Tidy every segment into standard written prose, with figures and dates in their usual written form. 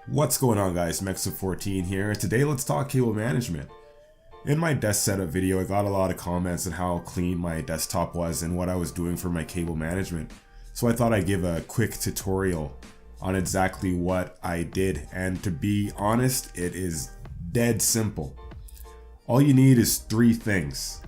What's going on, guys? Mexa14 here. Today let's talk cable management. In my desk setup video, I got a lot of comments on how clean my desktop was and what I was doing for my cable management. So I thought I'd give a quick tutorial on exactly what I did, and to be honest, it is dead simple. All you need is three things.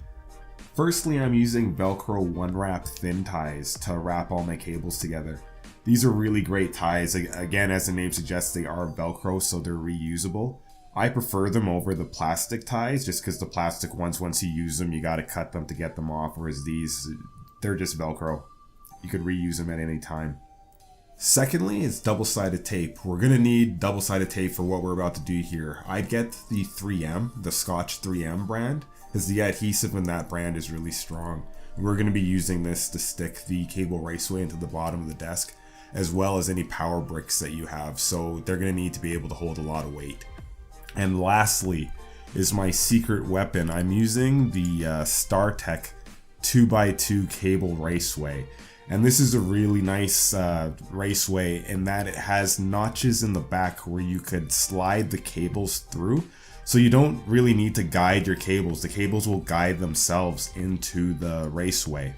Firstly, I'm using VELCRO one wrap thin ties to wrap all my cables together. These are really great ties. Again, as the name suggests, they are Velcro, so they're reusable. I prefer them over the plastic ties just because the plastic ones, once you use them, you gotta cut them to get them off, whereas these, they're just Velcro. You could reuse them at any time. Secondly, it's double-sided tape. We're gonna need double-sided tape for what we're about to do here. I'd get the 3M, the Scotch 3M brand, because the adhesive in that brand is really strong. We're gonna be using this to stick the cable raceway into the bottom of the desk, as well as any power bricks that you have, so they're going to need to be able to hold a lot of weight. And lastly is my secret weapon. I'm using the StarTech 2x2 cable raceway, and this is a really nice raceway in that it has notches in the back where you could slide the cables through, so you don't really need to guide your cables. The cables will guide themselves into the raceway.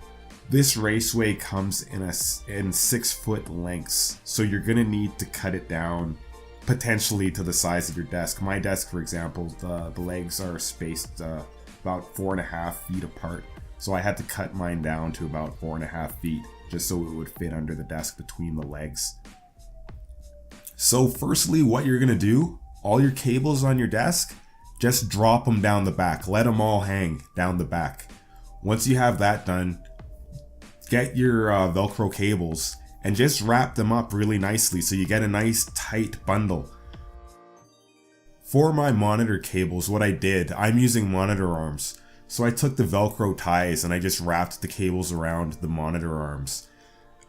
This raceway comes in 6 foot lengths, so you're gonna need to cut it down potentially to the size of your desk. My desk, for example, the legs are spaced about 4.5 feet apart, so I had to cut mine down to about 4.5 feet just so it would fit under the desk between the legs. So firstly, what you're gonna do, all your cables on your desk, just drop them down the back. Let them all hang down the back. Once you have that done, get your Velcro cables and just wrap them up really nicely so you get a nice tight bundle. For my monitor cables, what I did, I'm using monitor arms. So I took the Velcro ties and I just wrapped the cables around the monitor arms.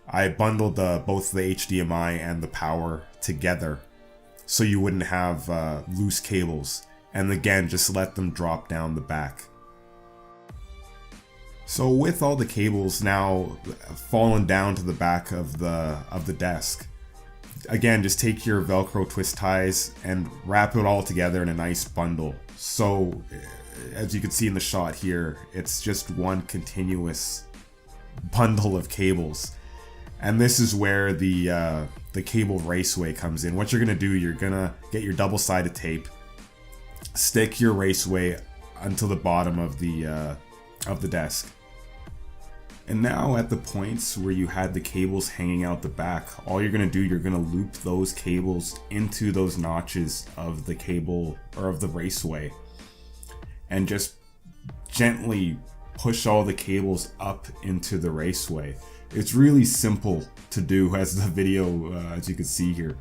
I bundled both the HDMI and the power together so you wouldn't have loose cables. And again, just let them drop down the back. So with all the cables now fallen down to the back of the desk, again, just take your Velcro twist ties and wrap it all together in a nice bundle. So as you can see in the shot here, it's just one continuous bundle of cables. And this is where the cable raceway comes in. What you're gonna do, you're gonna get your double-sided tape, stick your raceway until the bottom of the desk. And now at the points where you had the cables hanging out the back, all you're going to do, you're going to loop those cables into those notches of the cable or of the raceway and just gently push all the cables up into the raceway. It's really simple to do, as the video, as you can see here.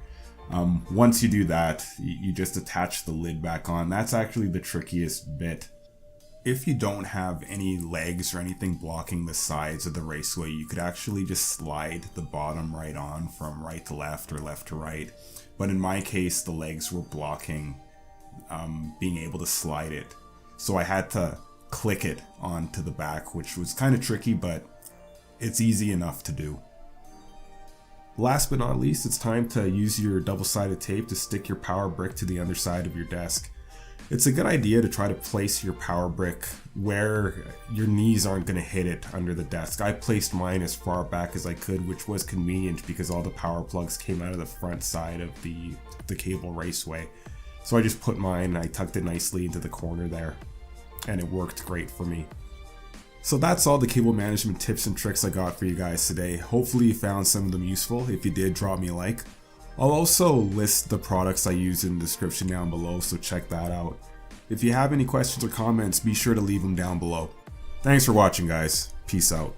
Once you do that, you just attach the lid back on. That's actually the trickiest bit. If you don't have any legs or anything blocking the sides of the raceway, you could actually just slide the bottom right on from right to left or left to right. But in my case, the legs were blocking being able to slide it. So I had to click it onto the back, which was kind of tricky, but it's easy enough to do. Last but not least, it's time to use your double-sided tape to stick your power brick to the underside of your desk. It's a good idea to try to place your power brick where your knees aren't going to hit it under the desk. I placed mine as far back as I could, which was convenient because all the power plugs came out of the front side of the cable raceway. So I just put mine, I tucked it nicely into the corner there, and it worked great for me. So that's all the cable management tips and tricks I got for you guys today. Hopefully you found some of them useful. If you did, drop me a like. I'll also list the products I use in the description down below, so check that out. If you have any questions or comments, be sure to leave them down below. Thanks for watching, guys. Peace out.